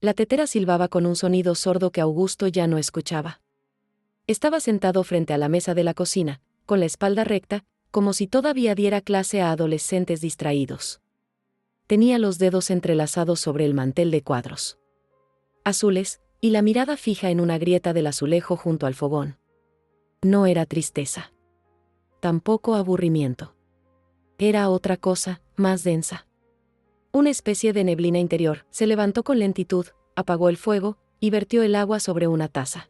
La tetera silbaba con un sonido sordo que Augusto ya no escuchaba. Estaba sentado frente a la mesa de la cocina, con la espalda recta, como si todavía diera clase a adolescentes distraídos. Tenía los dedos entrelazados sobre el mantel de cuadros azules, y la mirada fija en una grieta del azulejo junto al fogón. No era tristeza. Tampoco aburrimiento. Era otra cosa, más densa. Una especie de neblina interior. Se levantó con lentitud, apagó el fuego, y vertió el agua sobre una taza.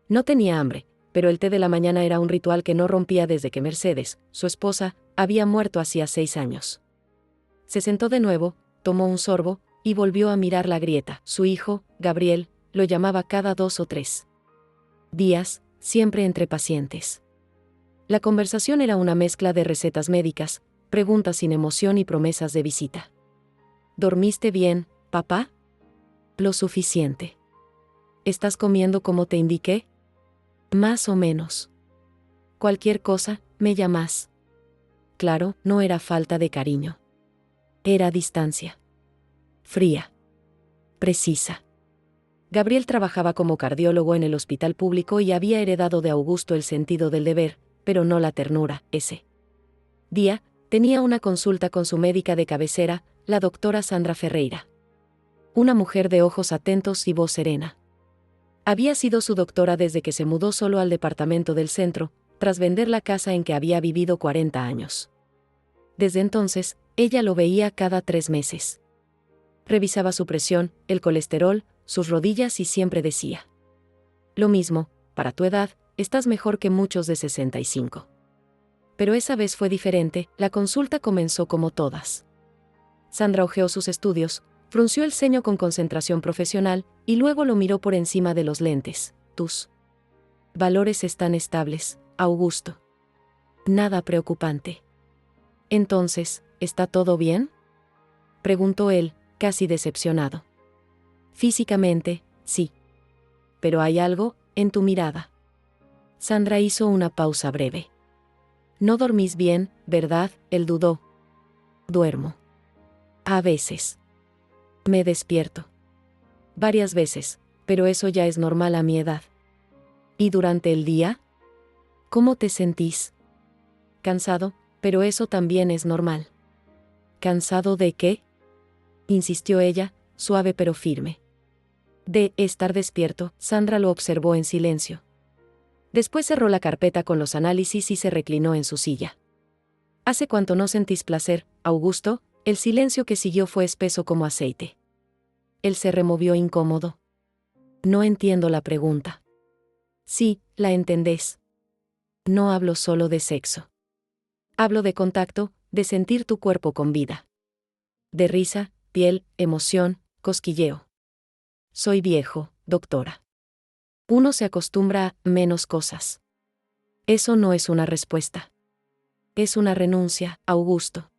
No tenía hambre, pero el té de la mañana era un ritual que no rompía desde que Mercedes, su esposa, había muerto hacía 6 años. Se sentó de nuevo, tomó un sorbo, y volvió a mirar la grieta. Su hijo, Gabriel, lo llamaba cada 2 o 3 días, siempre entre pacientes. La conversación era una mezcla de recetas médicas, preguntas sin emoción y promesas de visita. ¿Dormiste bien, papá? Lo suficiente. ¿Estás comiendo como te indiqué? Más o menos. Cualquier cosa, me llamas. Claro, no era falta de cariño. Era distancia. Fría. Precisa. Gabriel trabajaba como cardiólogo en el hospital público y había heredado de Augusto el sentido del deber, pero no la ternura. Ese día, tenía una consulta con su médica de cabecera, la doctora Sandra Ferreira. Una mujer de ojos atentos y voz serena. Había sido su doctora desde que se mudó solo al departamento del centro, tras vender la casa en que había vivido 40 años. Desde entonces, ella lo veía cada 3 meses. Revisaba su presión, el colesterol, sus rodillas y siempre decía: lo mismo, para tu edad, estás mejor que muchos de 65. Pero esa vez fue diferente, la consulta comenzó como todas. Sandra hojeó sus estudios, frunció el ceño con concentración profesional, y luego lo miró por encima de los lentes. Tus valores están estables, Augusto. Nada preocupante. Entonces, ¿está todo bien?, preguntó él, casi decepcionado. Físicamente, sí. Pero hay algo en tu mirada. Sandra hizo una pausa breve. No dormís bien, ¿verdad? Él dudó. Duermo. A veces. Me despierto. Varias veces, pero eso ya es normal a mi edad. ¿Y durante el día? ¿Cómo te sentís? Cansado, pero eso también es normal. ¿Cansado de qué?, insistió ella, suave pero firme. De estar despierto. Sandra lo observó en silencio. Después cerró la carpeta con los análisis y se reclinó en su silla. ¿Hace cuánto no sentís placer, Augusto? El silencio que siguió fue espeso como aceite. Él se removió incómodo. No entiendo la pregunta. Sí, la entendés. No hablo solo de sexo. Hablo de contacto, de sentir tu cuerpo con vida. De risa, piel, emoción, cosquilleo. Soy viejo, doctora. Uno se acostumbra a menos cosas. Eso no es una respuesta. Es una renuncia, Augusto.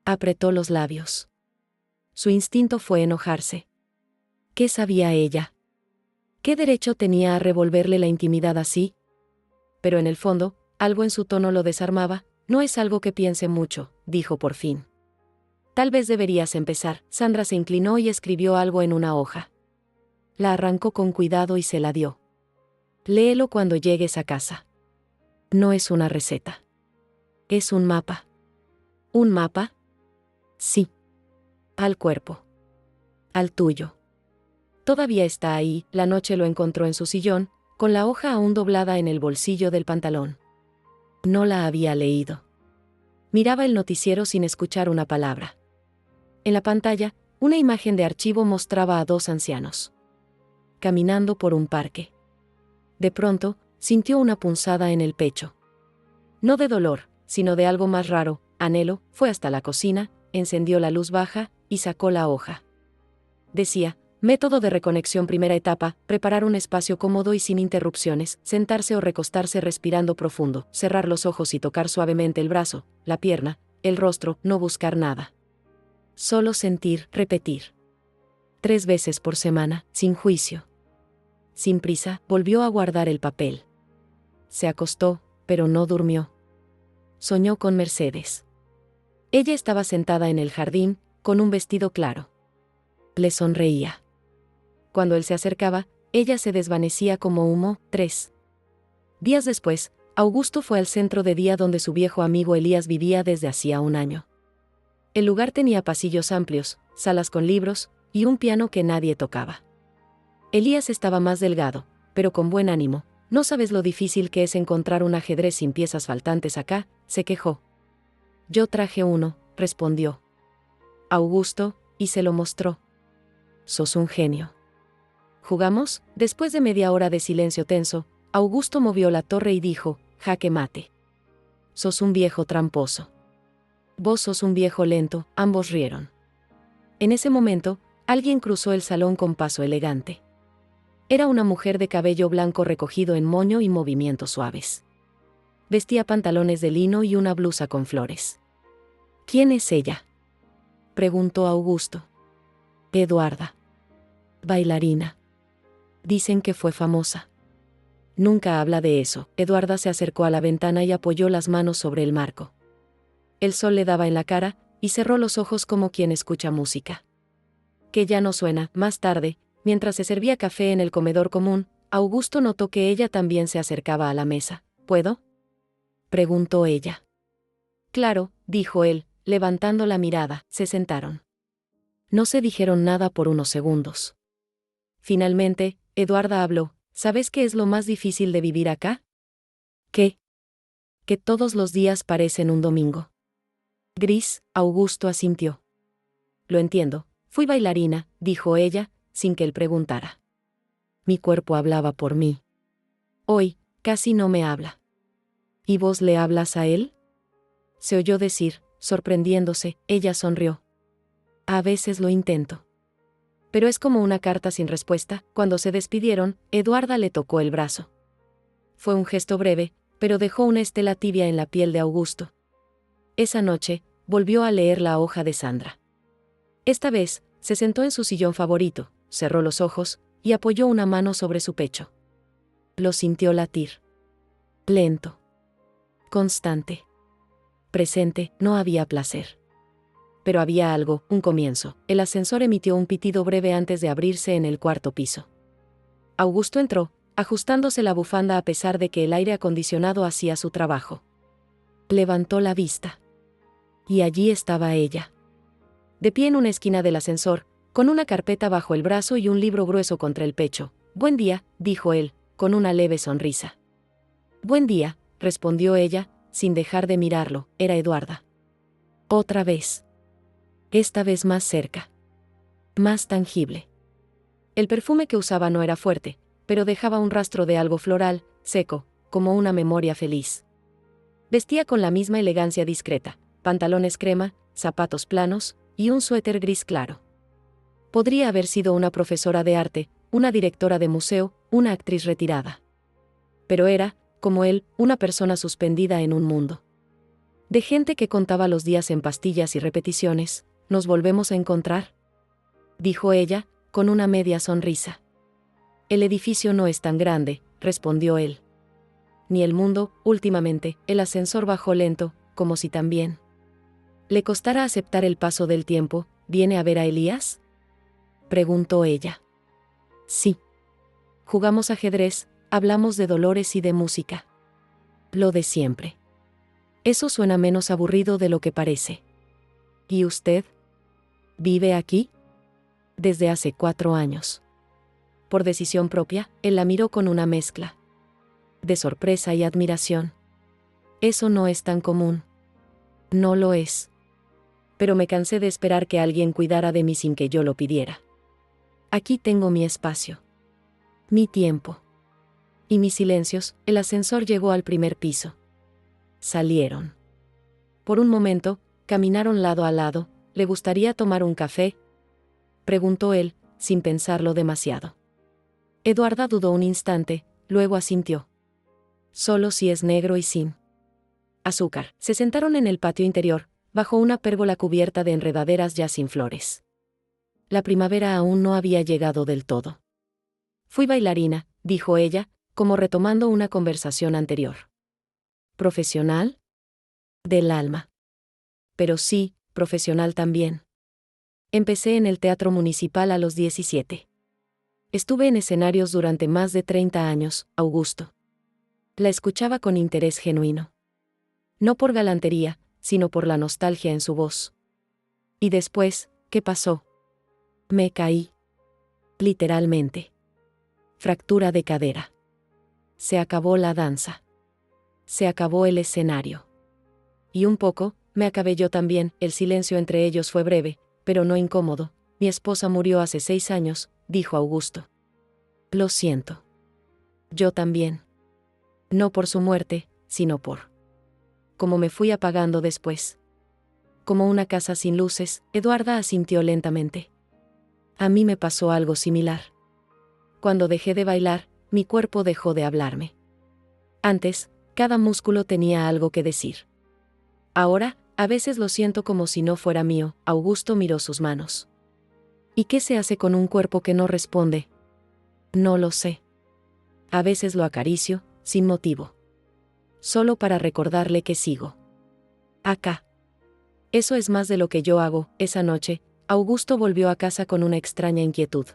Apretó los labios. Su instinto fue enojarse. ¿Qué sabía ella? ¿Qué derecho tenía a revolverle la intimidad así? Pero en el fondo, algo en su tono lo desarmaba. No es algo que piense mucho, dijo por fin. Tal vez deberías empezar. Sandra se inclinó y escribió algo en una hoja. La arrancó con cuidado y se la dio. Léelo cuando llegues a casa. No es una receta. Es un mapa. ¿Un mapa? Sí. Al cuerpo. Al tuyo. Todavía está ahí. La noche lo encontró en su sillón, con la hoja aún doblada en el bolsillo del pantalón. No la había leído. Miraba el noticiero sin escuchar una palabra. En la pantalla, una imagen de archivo mostraba a 2 ancianos caminando por un parque. De pronto, sintió una punzada en el pecho. No de dolor, sino de algo más raro, anhelo. Fue hasta la cocina, encendió la luz baja, y sacó la hoja. Decía: método de reconexión primera etapa, preparar un espacio cómodo y sin interrupciones, sentarse o recostarse respirando profundo, cerrar los ojos y tocar suavemente el brazo, la pierna, el rostro, no buscar nada. Solo sentir, repetir. 3 veces por semana, sin juicio. Sin prisa, volvió a guardar el papel. Se acostó, pero no durmió. Soñó con Mercedes. Ella estaba sentada en el jardín, con un vestido claro. Le sonreía. cuando él se acercaba, ella se desvanecía como humo. 3 días después, Augusto fue al centro de día donde su viejo amigo Elías vivía desde hacía un año. El lugar tenía pasillos amplios, salas con libros, y un piano que nadie tocaba. Elías estaba más delgado, pero con buen ánimo. No sabes lo difícil que es encontrar un ajedrez sin piezas faltantes acá, se quejó. Yo traje uno, respondió Augusto, y se lo mostró. Sos un genio. ¿Jugamos? Después de media hora de silencio tenso, Augusto movió la torre y dijo, jaque mate. Sos un viejo tramposo. Vos sos un viejo lento. Ambos rieron. En ese momento, alguien cruzó el salón con paso elegante. Era una mujer de cabello blanco recogido en moño y movimientos suaves. Vestía pantalones de lino y una blusa con flores. ¿Quién es ella?, preguntó Augusto. Eduarda. Bailarina. Dicen que fue famosa. Nunca habla de eso. Eduarda se acercó a la ventana y apoyó las manos sobre el marco. El sol le daba en la cara, y cerró los ojos como quien escucha música. Que ya no suena. Más tarde, mientras se servía café en el comedor común, Augusto notó que ella también se acercaba a la mesa. ¿Puedo?, preguntó ella. Claro, dijo él, levantando la mirada. Se sentaron. No se dijeron nada por unos segundos. Finalmente, Eduarda habló. ¿Sabes qué es lo más difícil de vivir acá? ¿Qué? Que todos los días parecen un domingo. Gris. Augusto asintió. Lo entiendo. Fui bailarina, dijo ella, sin que él preguntara. Mi cuerpo hablaba por mí. Hoy, casi no me habla. ¿Y vos le hablas a él?, se oyó decir, sorprendiéndose. Ella sonrió. A veces lo intento. Pero es como una carta sin respuesta. Cuando se despidieron, Eduarda le tocó el brazo. Fue un gesto breve, pero dejó una estela tibia en la piel de Augusto. Esa noche, volvió a leer La hoja de Sandra. Esta vez, se sentó en su sillón favorito, cerró los ojos, y apoyó una mano sobre su pecho. Lo sintió latir. Lento. Constante. Presente. No había placer. Pero había algo, un comienzo. El ascensor emitió un pitido breve antes de abrirse en el cuarto piso. Augusto entró, ajustándose la bufanda a pesar de que el aire acondicionado hacía su trabajo. Levantó la vista. Y allí estaba ella. De pie en una esquina del ascensor, con una carpeta bajo el brazo y un libro grueso contra el pecho. Buen día, dijo él, con una leve sonrisa. Buen día, respondió ella, sin dejar de mirarlo. Era Eduarda. Otra vez. Esta vez más cerca. Más tangible. El perfume que usaba no era fuerte, pero dejaba un rastro de algo floral, seco, como una memoria feliz. Vestía con la misma elegancia discreta, pantalones crema, zapatos planos, y un suéter gris claro. Podría haber sido una profesora de arte, una directora de museo, una actriz retirada. Pero era, como él, una persona suspendida en un mundo. De gente que contaba los días en pastillas y repeticiones. ¿Nos volvemos a encontrar?, dijo ella, con una media sonrisa. El edificio no es tan grande, respondió él. Ni el mundo. Últimamente, el ascensor bajó lento, como si también le costara aceptar el paso del tiempo. ¿Viene a ver a Elías?, preguntó ella. Sí. Jugamos ajedrez, hablamos de dolores y de música. Lo de siempre. Eso suena menos aburrido de lo que parece. ¿Y usted? ¿Vive aquí? Desde hace 4 años. Por decisión propia, él la miró con una mezcla de sorpresa y admiración. Eso no es tan común. No lo es. Pero me cansé de esperar que alguien cuidara de mí sin que yo lo pidiera. Aquí tengo mi espacio. Mi tiempo. Y mis silencios. El ascensor llegó al primer piso. Salieron. Por un momento, caminaron lado a lado. ¿Le gustaría tomar un café?, preguntó él, sin pensarlo demasiado. Eduarda dudó un instante, luego asintió. Solo si es negro y sin azúcar. Se sentaron en el patio interior, bajo una pérgola cubierta de enredaderas ya sin flores. La primavera aún no había llegado del todo. Fui bailarina, dijo ella, como retomando una conversación anterior. ¿Profesional? Del alma. Pero sí, profesional también. Empecé en el Teatro Municipal a los 17. Estuve en escenarios durante más de 30 años, Augusto. La escuchaba con interés genuino. No por galantería, sino por la nostalgia en su voz. Y después, ¿qué pasó? Me caí. Literalmente. Fractura de cadera. Se acabó la danza. Se acabó el escenario. Y un poco, me acabé yo también. El silencio entre ellos fue breve, pero no incómodo. Mi esposa murió hace 6 años, dijo Augusto. Lo siento. Yo también. No por su muerte, sino por cómo me fui apagando después. Como una casa sin luces, Eduarda asintió lentamente. A mí me pasó algo similar. Cuando dejé de bailar, mi cuerpo dejó de hablarme. Antes, cada músculo tenía algo que decir. Ahora, a veces lo siento como si no fuera mío. Augusto miró sus manos. ¿Y qué se hace con un cuerpo que no responde? No lo sé. A veces lo acaricio, sin motivo. Solo para recordarle que sigo acá. Eso es más de lo que yo hago. Esa noche, Augusto volvió a casa con una extraña inquietud.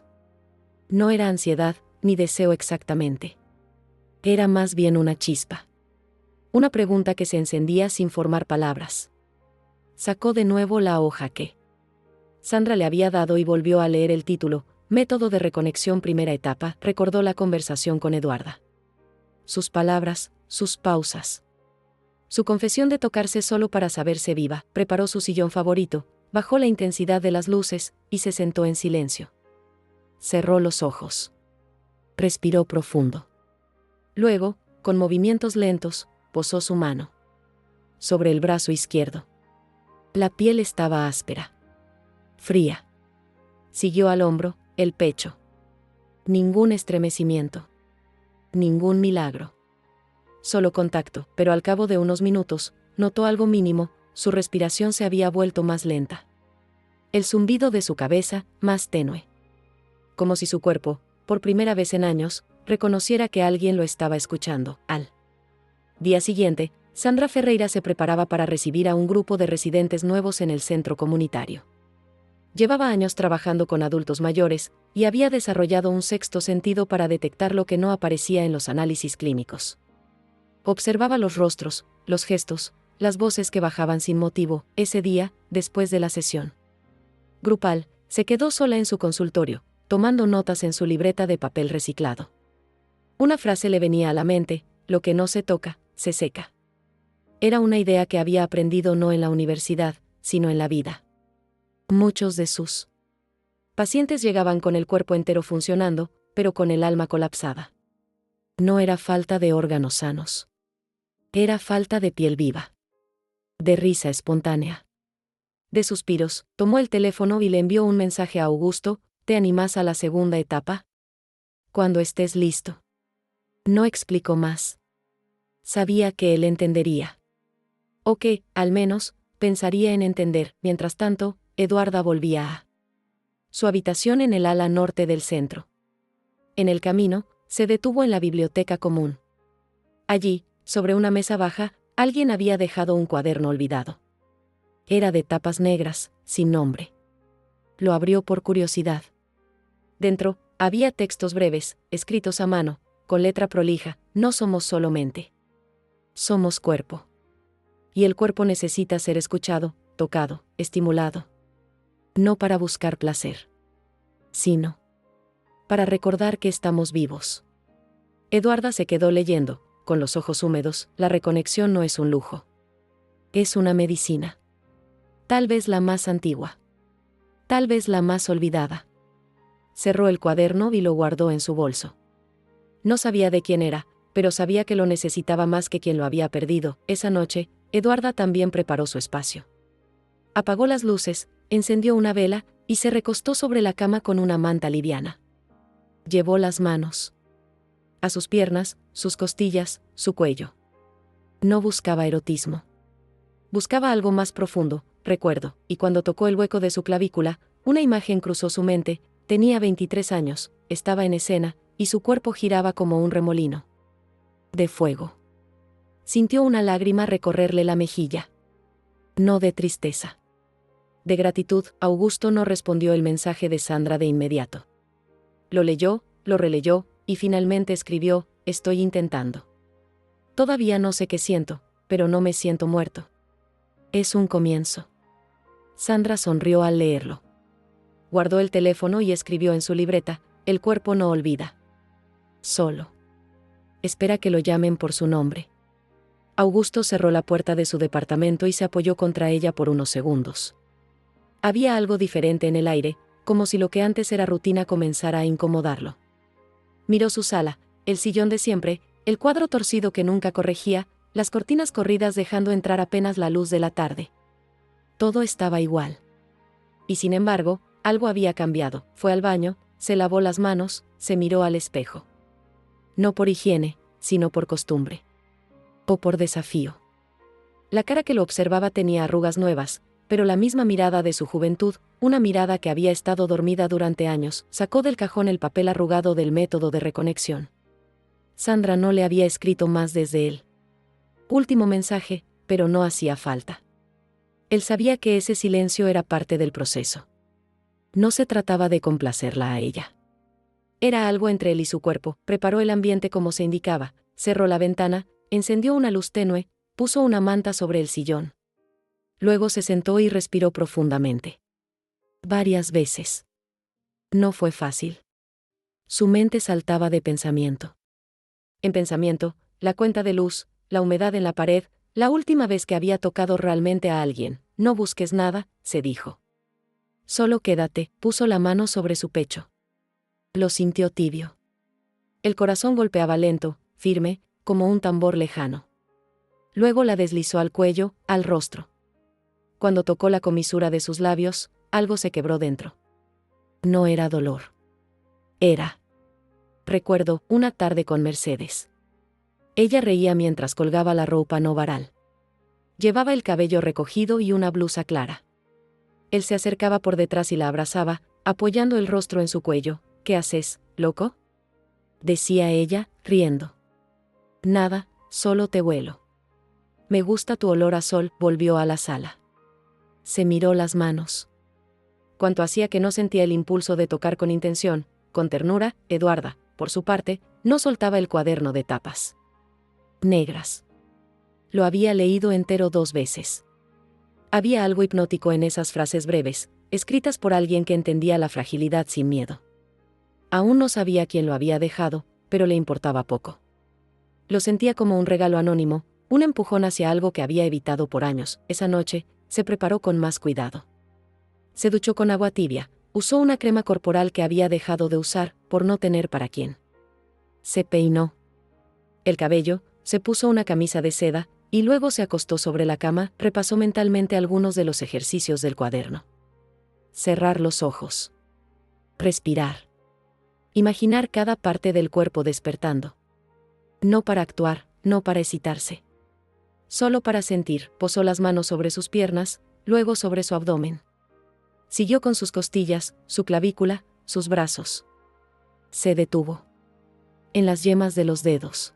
No era ansiedad, ni deseo exactamente. Era más bien una chispa. Una pregunta que se encendía sin formar palabras. Sacó de nuevo la hoja que Sandra le había dado y volvió a leer el título, Método de reconexión primera etapa. Recordó la conversación con Eduarda. Sus palabras, sus pausas. Su confesión de tocarse solo para saberse viva. Preparó su sillón favorito, bajó la intensidad de las luces, y se sentó en silencio. Cerró los ojos. Respiró profundo. Luego, con movimientos lentos, posó su mano sobre el brazo izquierdo. La piel estaba áspera. Fría. Siguió al hombro, el pecho. Ningún estremecimiento. Ningún milagro. Solo contacto, pero al cabo de unos minutos, notó algo mínimo, su respiración se había vuelto más lenta. El zumbido de su cabeza, más tenue. Como si su cuerpo, por primera vez en años, reconociera que alguien lo estaba escuchando. Al día siguiente, Sandra Ferreira se preparaba para recibir a un grupo de residentes nuevos en el centro comunitario. Llevaba años trabajando con adultos mayores, y había desarrollado un sexto sentido para detectar lo que no aparecía en los análisis clínicos. Observaba los rostros, los gestos, las voces que bajaban sin motivo. Ese día, después de la sesión grupal, se quedó sola en su consultorio, tomando notas en su libreta de papel reciclado. Una frase le venía a la mente: lo que no se toca, se seca. Era una idea que había aprendido no en la universidad, sino en la vida. Muchos de sus pacientes llegaban con el cuerpo entero funcionando, pero con el alma colapsada. No era falta de órganos sanos. Era falta de piel viva. De risa espontánea. De suspiros. Tomó el teléfono y le envió un mensaje a Augusto: ¿te animás a la segunda etapa? Cuando estés listo. No explicó más. Sabía que él entendería. O que, al menos, pensaría en entender. Mientras tanto, Eduarda volvía a su habitación en el ala norte del centro. En el camino, se detuvo en la biblioteca común. Allí, sobre una mesa baja, alguien había dejado un cuaderno olvidado. Era de tapas negras, sin nombre. Lo abrió por curiosidad. Dentro, había textos breves, escritos a mano, con letra prolija: no somos solo mente. Somos cuerpo. Y el cuerpo necesita ser escuchado, tocado, estimulado. No para buscar placer, sino para recordar que estamos vivos. Eduarda se quedó leyendo, con los ojos húmedos. La reconexión no es un lujo. Es una medicina. Tal vez la más antigua. Tal vez la más olvidada. Cerró el cuaderno y lo guardó en su bolso. No sabía de quién era, pero sabía que lo necesitaba más que quien lo había perdido. Esa noche, Eduarda también preparó su espacio. Apagó las luces, encendió una vela, y se recostó sobre la cama con una manta liviana. Llevó las manos a sus piernas, sus costillas, su cuello. No buscaba erotismo. Buscaba algo más profundo, recuerdo, y cuando tocó el hueco de su clavícula, una imagen cruzó su mente. Tenía 23 años, estaba en escena, y su cuerpo giraba como un remolino de fuego. Sintió una lágrima recorrerle la mejilla. No de tristeza. De gratitud. Augusto no respondió el mensaje de Sandra de inmediato. Lo leyó, lo releyó, y finalmente escribió: estoy intentando. Todavía no sé qué siento, pero no me siento muerto. Es un comienzo. Sandra sonrió al leerlo. Guardó el teléfono y escribió en su libreta: el cuerpo no olvida. Solo espera que lo llamen por su nombre. Augusto cerró la puerta de su departamento y se apoyó contra ella por unos segundos. Había algo diferente en el aire, como si lo que antes era rutina comenzara a incomodarlo. Miró su sala, el sillón de siempre, el cuadro torcido que nunca corregía, las cortinas corridas dejando entrar apenas la luz de la tarde. Todo estaba igual. Y sin embargo, algo había cambiado. Fue al baño, se lavó las manos, se miró al espejo. No por higiene, sino por costumbre. O por desafío. La cara que lo observaba tenía arrugas nuevas, pero la misma mirada de su juventud, una mirada que había estado dormida durante años. Sacó del cajón el papel arrugado del método de reconexión. Sandra no le había escrito más desde el último mensaje, pero no hacía falta. Él sabía que ese silencio era parte del proceso. No se trataba de complacerla a ella. Era algo entre él y su cuerpo. Preparó el ambiente como se indicaba, cerró la ventana, encendió una luz tenue, puso una manta sobre el sillón. Luego se sentó y respiró profundamente. Varias veces. No fue fácil. Su mente saltaba de pensamiento en pensamiento, la cuenta de luz, la humedad en la pared, la última vez que había tocado realmente a alguien. No busques nada, se dijo. Solo quédate. Puso la mano sobre su pecho. Lo sintió tibio. El corazón golpeaba lento, firme, como un tambor lejano. Luego la deslizó al cuello, al rostro. Cuando tocó la comisura de sus labios, algo se quebró dentro. No era dolor. Era, recuerdo, una tarde con Mercedes. Ella reía mientras colgaba la ropa no varal. Llevaba el cabello recogido y una blusa clara. Él se acercaba por detrás y la abrazaba, apoyando el rostro en su cuello. ¿Qué haces, loco?, decía ella, riendo. Nada, solo te huelo. Me gusta tu olor a sol. Volvió a la sala. Se miró las manos. Cuanto hacía que no sentía el impulso de tocar con intención, con ternura. Eduarda, por su parte, no soltaba el cuaderno de tapas negras. Lo había leído entero 2 veces. Había algo hipnótico en esas frases breves, escritas por alguien que entendía la fragilidad sin miedo. Aún no sabía quién lo había dejado, pero le importaba poco. Lo sentía como un regalo anónimo, un empujón hacia algo que había evitado por años. Esa noche, se preparó con más cuidado. Se duchó con agua tibia, usó una crema corporal que había dejado de usar, por no tener para quién. Se peinó el cabello, se puso una camisa de seda, y luego se acostó sobre la cama. Repasó mentalmente algunos de los ejercicios del cuaderno. Cerrar los ojos. Respirar. Imaginar cada parte del cuerpo despertando. No para actuar, no para excitarse. Solo para sentir. Posó las manos sobre sus piernas, luego sobre su abdomen. Siguió con sus costillas, su clavícula, sus brazos. Se detuvo. En las yemas de los dedos.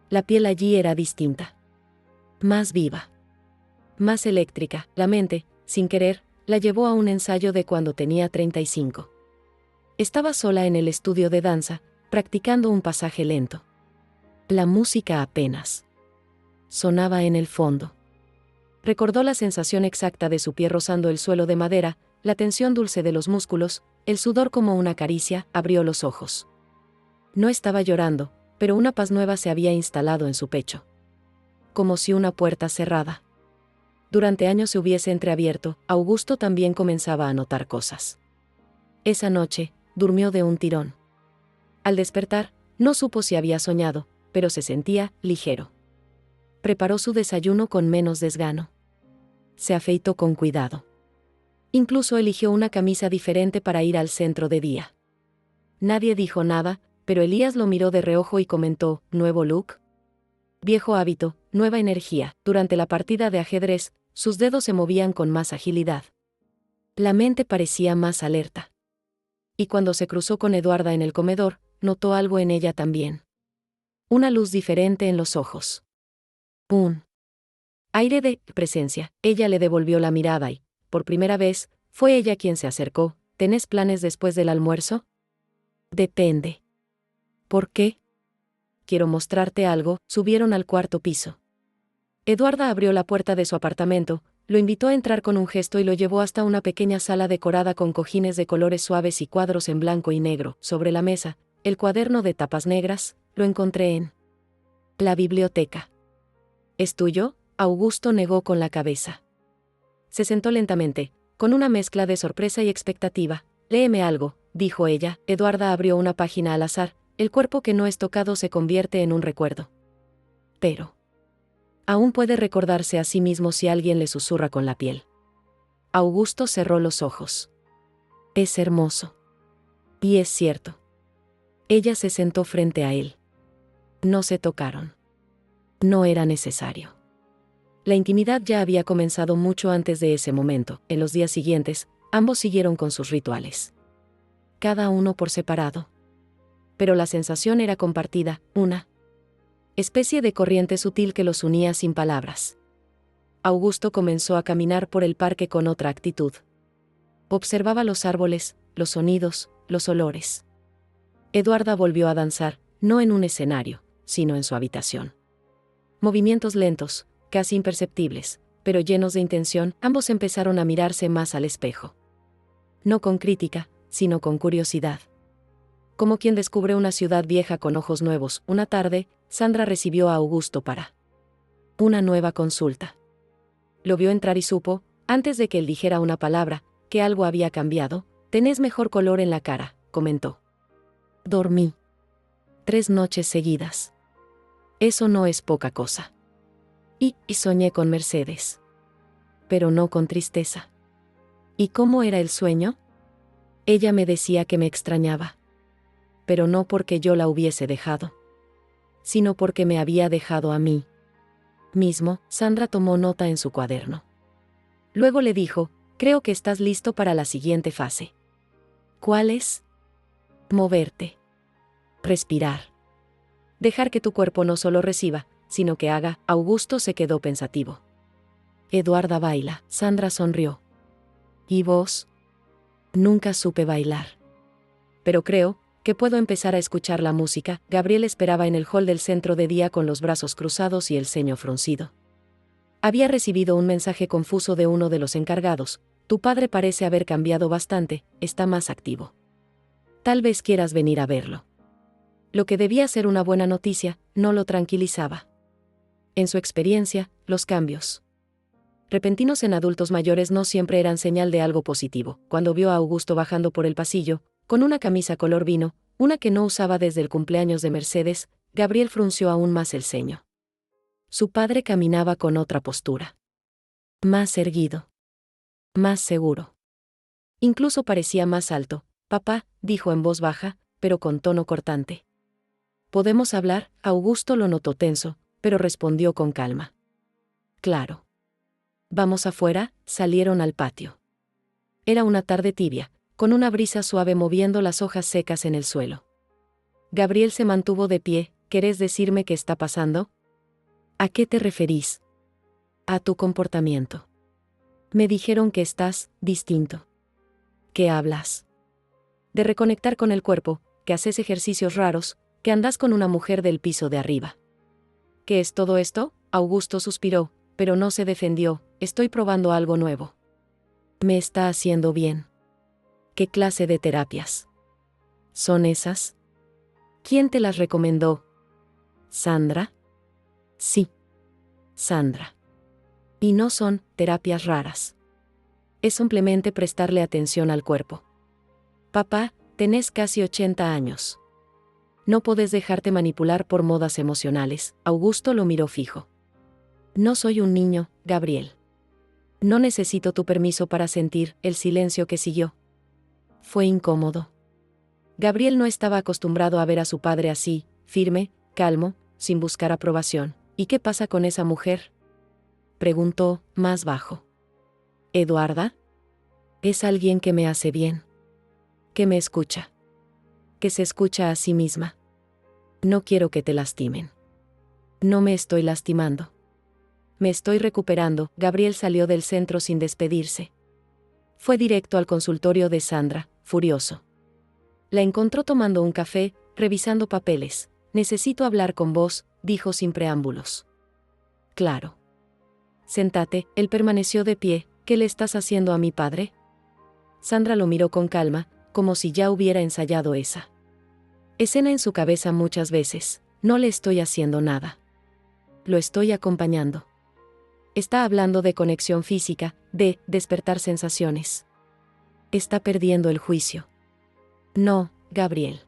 La piel allí era distinta. Más viva. Más eléctrica. La mente, sin querer, la llevó a un ensayo de cuando tenía 35. Estaba sola en el estudio de danza, practicando un pasaje lento. La música apenas sonaba en el fondo. Recordó la sensación exacta de su pie rozando el suelo de madera, la tensión dulce de los músculos, el sudor como una caricia. Abrió los ojos. No estaba llorando, pero una paz nueva se había instalado en su pecho. Como si una puerta cerrada durante años se hubiese entreabierto. Augusto también comenzaba a notar cosas. Esa noche, durmió de un tirón. Al despertar, no supo si había soñado, pero se sentía ligero. Preparó su desayuno con menos desgano. Se afeitó con cuidado. Incluso eligió una camisa diferente para ir al centro de día. Nadie dijo nada, pero Elías lo miró de reojo y comentó: ¿nuevo look? Viejo hábito, nueva energía. Durante la partida de ajedrez, sus dedos se movían con más agilidad. La mente parecía más alerta. Y cuando se cruzó con Eduarda en el comedor, notó algo en ella también. Una luz diferente en los ojos. Un aire de presencia. Ella le devolvió la mirada y, por primera vez, fue ella quien se acercó. ¿Tenés planes después del almuerzo?, Depende. ¿Por qué? Quiero mostrarte algo. Subieron al cuarto piso. Eduarda abrió la puerta de su apartamento, lo invitó a entrar con un gesto y lo llevó hasta una pequeña sala decorada con cojines de colores suaves y cuadros en blanco y negro. Sobre la mesa, el cuaderno de tapas negras, lo encontré en la biblioteca. ¿Es tuyo? Augusto negó con la cabeza. Se sentó lentamente, con una mezcla de sorpresa y expectativa. Léeme algo, dijo ella. Eduarda abrió una página al azar. El cuerpo que no es tocado se convierte en un recuerdo. Pero aún puede recordarse a sí mismo si alguien le susurra con la piel. Augusto cerró los ojos. Es hermoso. Y es cierto. Ella se sentó frente a él. No se tocaron. No era necesario. La intimidad ya había comenzado mucho antes de ese momento. En los días siguientes, ambos siguieron con sus rituales. Cada uno por separado. Pero la sensación era compartida, una especie de corriente sutil que los unía sin palabras. Augusto comenzó a caminar por el parque con otra actitud. Observaba los árboles, los sonidos, los olores. Eduarda volvió a danzar, no en un escenario, sino en su habitación. Movimientos lentos, casi imperceptibles, pero llenos de intención. Ambos empezaron a mirarse más al espejo. No con crítica, sino con curiosidad. Como quien descubre una ciudad vieja con ojos nuevos. Una tarde, Sandra recibió a Augusto para una nueva consulta. Lo vio entrar y supo, antes de que él dijera una palabra, que algo había cambiado. Tenés mejor color en la cara, comentó. Dormí 3 noches seguidas. Eso no es poca cosa. Y soñé con Mercedes. Pero no con tristeza. ¿Y cómo era el sueño? Ella me decía que me extrañaba. Pero no porque yo la hubiese dejado, sino porque me había dejado a mí mismo. Sandra tomó nota en su cuaderno. Luego le dijo, creo que estás listo para la siguiente fase. ¿Cuál es? Moverte. Respirar. Dejar que tu cuerpo no solo reciba, sino que haga. Augusto se quedó pensativo. Eduarda baila. Sandra sonrió. ¿Y vos? Nunca supe bailar. Pero creo que puedo empezar a escuchar la música. Gabriel esperaba en el hall del centro de día con los brazos cruzados y el ceño fruncido. Había recibido un mensaje confuso de uno de los encargados. Tu padre parece haber cambiado bastante, está más activo. Tal vez quieras venir a verlo. Lo que debía ser una buena noticia, no lo tranquilizaba. En su experiencia, los cambios repentinos en adultos mayores no siempre eran señal de algo positivo. Cuando vio a Augusto bajando por el pasillo, con una camisa color vino, una que no usaba desde el cumpleaños de Mercedes, Gabriel frunció aún más el ceño. Su padre caminaba con otra postura. Más erguido. Más seguro. Incluso parecía más alto. Papá, dijo en voz baja, pero con tono cortante. ¿Podemos hablar? Augusto lo notó tenso, pero respondió con calma. Claro. Vamos afuera. Salieron al patio. Era una tarde tibia, con una brisa suave moviendo las hojas secas en el suelo. Gabriel se mantuvo de pie. ¿Querés decirme qué está pasando? ¿A qué te referís? A tu comportamiento. Me dijeron que estás distinto. ¿Qué hablas? De reconectar con el cuerpo, que haces ejercicios raros, que andás con una mujer del piso de arriba. ¿Qué es todo esto? Augusto suspiró, pero no se defendió. Estoy probando algo nuevo. Me está haciendo bien. ¿Qué clase de terapias son esas? ¿Quién te las recomendó? ¿Sandra? Sí. Sandra. Y no son terapias raras. Es simplemente prestarle atención al cuerpo. Papá, tenés casi 80 años. No podés dejarte manipular por modas emocionales. Augusto lo miró fijo. No soy un niño, Gabriel. No necesito tu permiso para sentir. El silencio que siguió fue incómodo. Gabriel no estaba acostumbrado a ver a su padre así, firme, calmo, sin buscar aprobación. ¿Y qué pasa con esa mujer? Preguntó, más bajo. ¿Eduarda? Es alguien que me hace bien. Que me escucha. Que se escucha a sí misma. No quiero que te lastimen. No me estoy lastimando. Me estoy recuperando. Gabriel salió del centro sin despedirse. Fue directo al consultorio de Sandra, furioso. La encontró tomando un café, revisando papeles. «Necesito hablar con vos», dijo sin preámbulos. «Claro». «Sentate», él permaneció de pie. «¿Qué le estás haciendo a mi padre?» Sandra lo miró con calma, como si ya hubiera ensayado esa escena en su cabeza muchas veces. «No le estoy haciendo nada. Lo estoy acompañando». Está hablando de conexión física, de despertar sensaciones. Está perdiendo el juicio. No, Gabriel.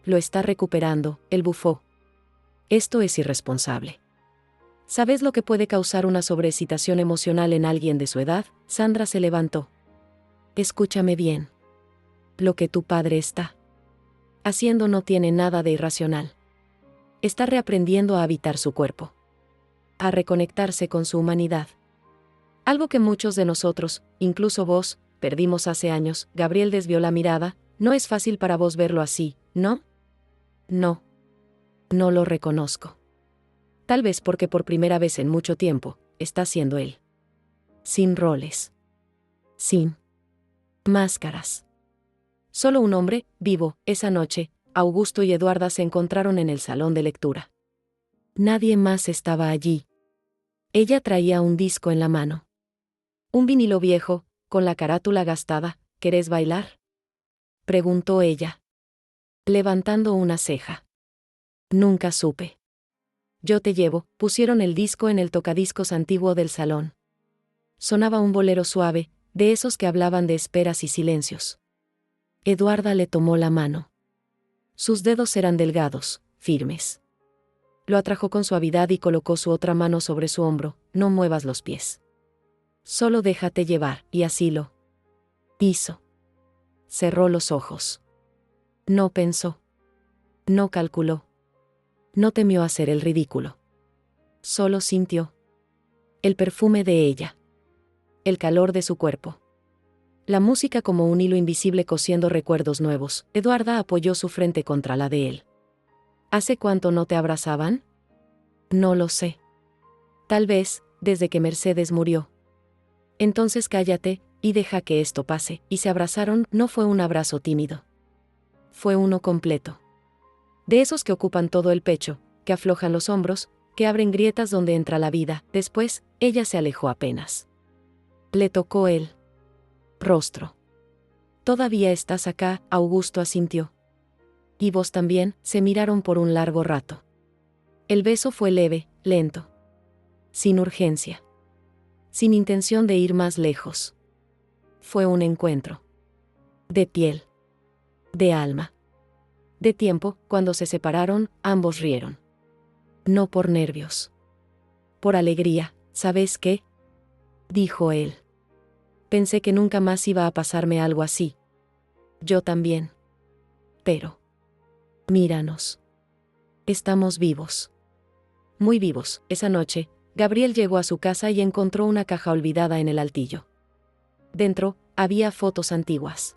Lo está recuperando, él bufó. Esto es irresponsable. ¿Sabes lo que puede causar una sobreexcitación emocional en alguien de su edad? Sandra se levantó. Escúchame bien. Lo que tu padre está haciendo no tiene nada de irracional. Está reaprendiendo a habitar su cuerpo. A reconectarse con su humanidad. Algo que muchos de nosotros, incluso vos, perdimos hace años. Gabriel desvió la mirada. No es fácil para vos verlo así, ¿no? No. No lo reconozco. Tal vez porque por primera vez en mucho tiempo, está siendo él. Sin roles. Sin máscaras. Solo un hombre, vivo. Esa noche, Augusto y Eduarda se encontraron en el salón de lectura. Nadie más estaba allí. Ella traía un disco en la mano. Un vinilo viejo, con la carátula gastada. ¿Querés bailar?, preguntó ella, levantando una ceja. Nunca supe. Yo te llevo. Pusieron el disco en el tocadiscos antiguo del salón. Sonaba un bolero suave, de esos que hablaban de esperas y silencios. Eduarda le tomó la mano. Sus dedos eran delgados, firmes. Lo atrajo con suavidad y colocó su otra mano sobre su hombro. No muevas los pies. Solo déjate llevar, y así lo hizo. Cerró los ojos. No pensó. No calculó. No temió hacer el ridículo. Solo sintió el perfume de ella. El calor de su cuerpo. La música como un hilo invisible cosiendo recuerdos nuevos. Eduarda apoyó su frente contra la de él. ¿Hace cuánto no te abrazaban? No lo sé. Tal vez, desde que Mercedes murió. Entonces cállate, y deja que esto pase. Y se abrazaron. No fue un abrazo tímido. Fue uno completo. De esos que ocupan todo el pecho, que aflojan los hombros, que abren grietas donde entra la vida. Después, ella se alejó apenas. Le tocó el rostro. «Todavía estás acá», Augusto asintió. «Y vos también». Se miraron por un largo rato. El beso fue leve, lento. Sin urgencia. Sin intención de ir más lejos. Fue un encuentro. De piel. De alma. De tiempo. Cuando se separaron, ambos rieron. No por nervios. Por alegría. ¿Sabes qué?, dijo él. Pensé que nunca más iba a pasarme algo así. Yo también. Pero míranos. Estamos vivos. Muy vivos. Esa noche, Gabriel llegó a su casa y encontró una caja olvidada en el altillo. Dentro, había fotos antiguas.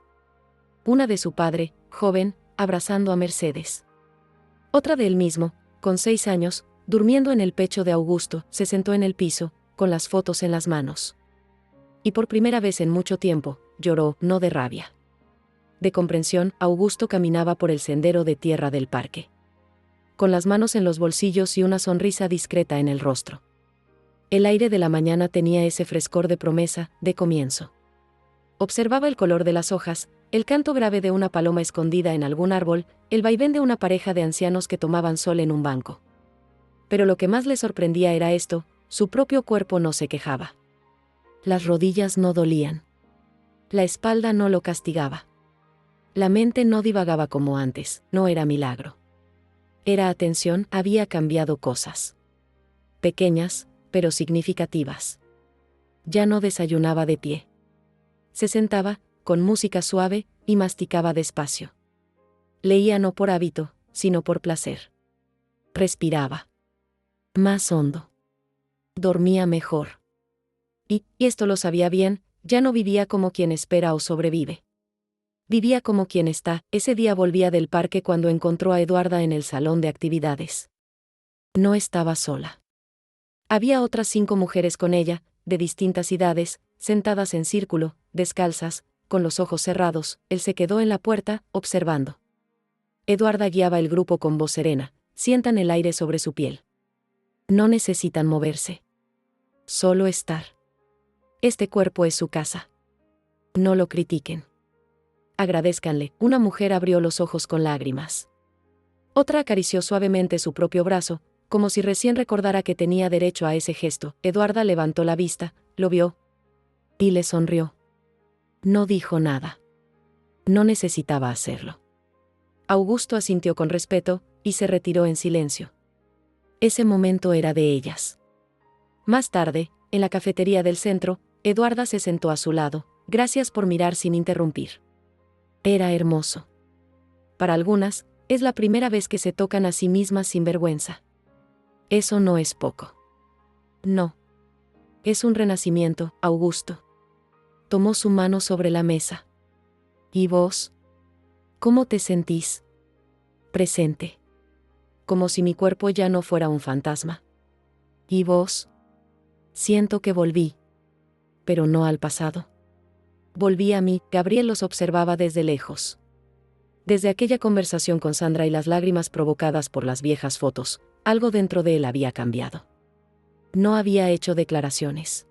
Una de su padre, joven, abrazando a Mercedes. Otra de él mismo, con 6 años, durmiendo en el pecho de Augusto. Se sentó en el piso, con las fotos en las manos. Y por primera vez en mucho tiempo, lloró, no de rabia. De comprensión. Augusto caminaba por el sendero de tierra del parque. Con las manos en los bolsillos y una sonrisa discreta en el rostro. El aire de la mañana tenía ese frescor de promesa, de comienzo. Observaba el color de las hojas, el canto grave de una paloma escondida en algún árbol, el vaivén de una pareja de ancianos que tomaban sol en un banco. Pero lo que más le sorprendía era esto: su propio cuerpo no se quejaba. Las rodillas no dolían. La espalda no lo castigaba. La mente no divagaba como antes. No era milagro. Era atención. Había cambiado cosas. Pequeñas, pero significativas. Ya no desayunaba de pie. Se sentaba, con música suave, y masticaba despacio. Leía no por hábito, sino por placer. Respiraba. Más hondo. Dormía mejor. Y esto lo sabía bien, ya no vivía como quien espera o sobrevive. Vivía como quien está. Ese día volvía del parque cuando encontró a Eduarda en el salón de actividades. No estaba sola. Había otras 5 mujeres con ella, de distintas edades, sentadas en círculo, descalzas, con los ojos cerrados, él se quedó en la puerta, observando. Eduarda guiaba el grupo con voz serena, sientan el aire sobre su piel. No necesitan moverse. Solo estar. Este cuerpo es su casa. No lo critiquen. Agradézcanle. Una mujer abrió los ojos con lágrimas. Otra acarició suavemente su propio brazo, como si recién recordara que tenía derecho a ese gesto. Eduarda levantó la vista, lo vio. Y le sonrió. No dijo nada. No necesitaba hacerlo. Augusto asintió con respeto, y se retiró en silencio. Ese momento era de ellas. Más tarde, en la cafetería del centro, Eduarda se sentó a su lado. Gracias por mirar sin interrumpir. Era hermoso. Para algunas, es la primera vez que se tocan a sí mismas sin vergüenza. Eso no es poco. No. Es un renacimiento, Augusto. Tomó su mano sobre la mesa. ¿Y vos? ¿Cómo te sentís? Presente. Como si mi cuerpo ya no fuera un fantasma. ¿Y vos? Siento que volví. Pero no al pasado. Volví a mí. Gabriel los observaba desde lejos. Desde aquella conversación con Sandra y las lágrimas provocadas por las viejas fotos, algo dentro de él había cambiado. No había hecho declaraciones.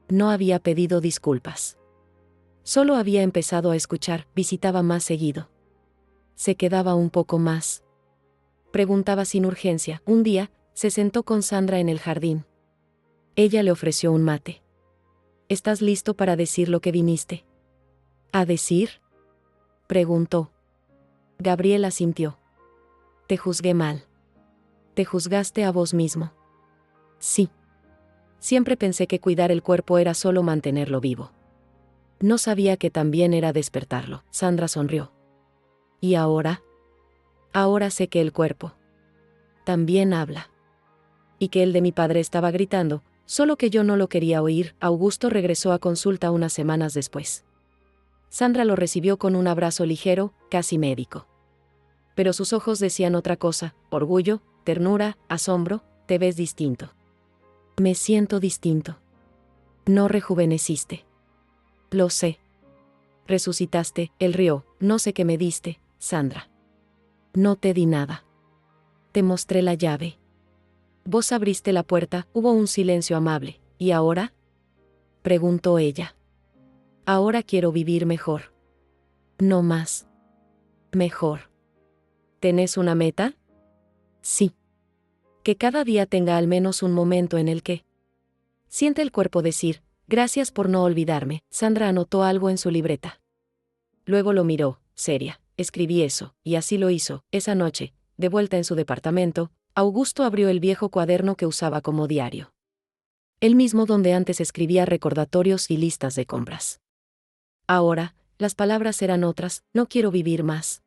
No había pedido disculpas. Solo había empezado a escuchar, visitaba más seguido. Se quedaba un poco más. Preguntaba sin urgencia. Un día, se sentó con Sandra en el jardín. Ella le ofreció un mate. ¿Estás listo para decir lo que viniste a decir? Preguntó. Gabriel asintió. Te juzgué mal. Te juzgaste a vos mismo. Sí. Siempre pensé que cuidar el cuerpo era solo mantenerlo vivo. No sabía que también era despertarlo. Sandra sonrió. ¿Y ahora? Ahora sé que el cuerpo también habla. Y que el de mi padre estaba gritando, solo que yo no lo quería oír. Augusto regresó a consulta unas semanas después. Sandra lo recibió con un abrazo ligero, casi médico. Pero sus ojos decían otra cosa: orgullo, ternura, asombro. Te ves distinto. Me siento distinto. No rejuveneciste. Lo sé. Resucitaste. Él rió. No sé qué me diste, Sandra. No te di nada. Te mostré la llave. Vos abriste la puerta. Hubo un silencio amable. ¿Y ahora? Preguntó ella. Ahora quiero vivir mejor. No más. Mejor. ¿Tenés una meta? Sí. Que cada día tenga al menos un momento en el que siente el cuerpo decir, gracias por no olvidarme. Sandra anotó algo en su libreta. Luego lo miró, seria. Escribí eso, y así lo hizo. Esa noche, de vuelta en su departamento, Augusto abrió el viejo cuaderno que usaba como diario. El mismo donde antes escribía recordatorios y listas de compras. Ahora, las palabras eran otras. No quiero vivir más.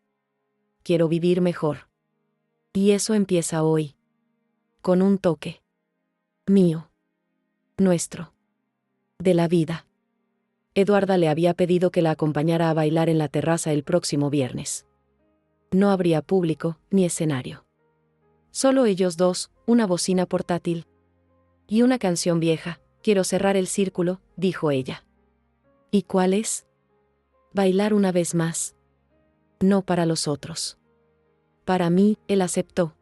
Quiero vivir mejor. Y eso empieza hoy. Con un toque. Mío. Nuestro. De la vida. Eduarda le había pedido que la acompañara a bailar en la terraza el próximo viernes. No habría público, ni escenario. Solo ellos dos, una bocina portátil. Y una canción vieja. Quiero cerrar el círculo, dijo ella. ¿Y cuál es? Bailar una vez más. No para los otros. Para mí, él aceptó.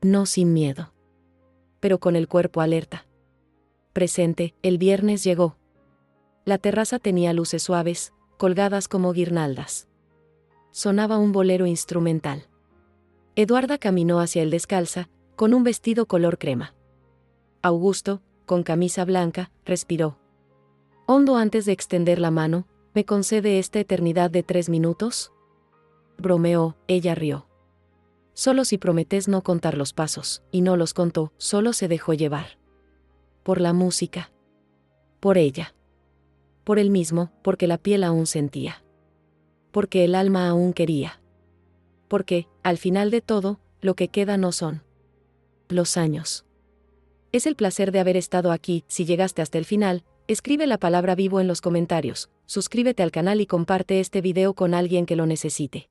No sin miedo. Pero con el cuerpo alerta. Presente, el viernes llegó. La terraza tenía luces suaves, colgadas como guirnaldas. Sonaba un bolero instrumental. Eduarda caminó hacia él descalza, con un vestido color crema. Augusto, con camisa blanca, respiró hondo antes de extender la mano. ¿Me concede esta eternidad de 3 minutos? Bromeó. Ella rió. Solo si prometes no contar los pasos, y no los contó, solo se dejó llevar. Por la música. Por ella. Por él mismo, porque la piel aún sentía. Porque el alma aún quería. Porque, al final de todo, lo que queda no son los años. Es el placer de haber estado aquí. Si llegaste hasta el final, escribe la palabra vivo en los comentarios, suscríbete al canal y comparte este video con alguien que lo necesite.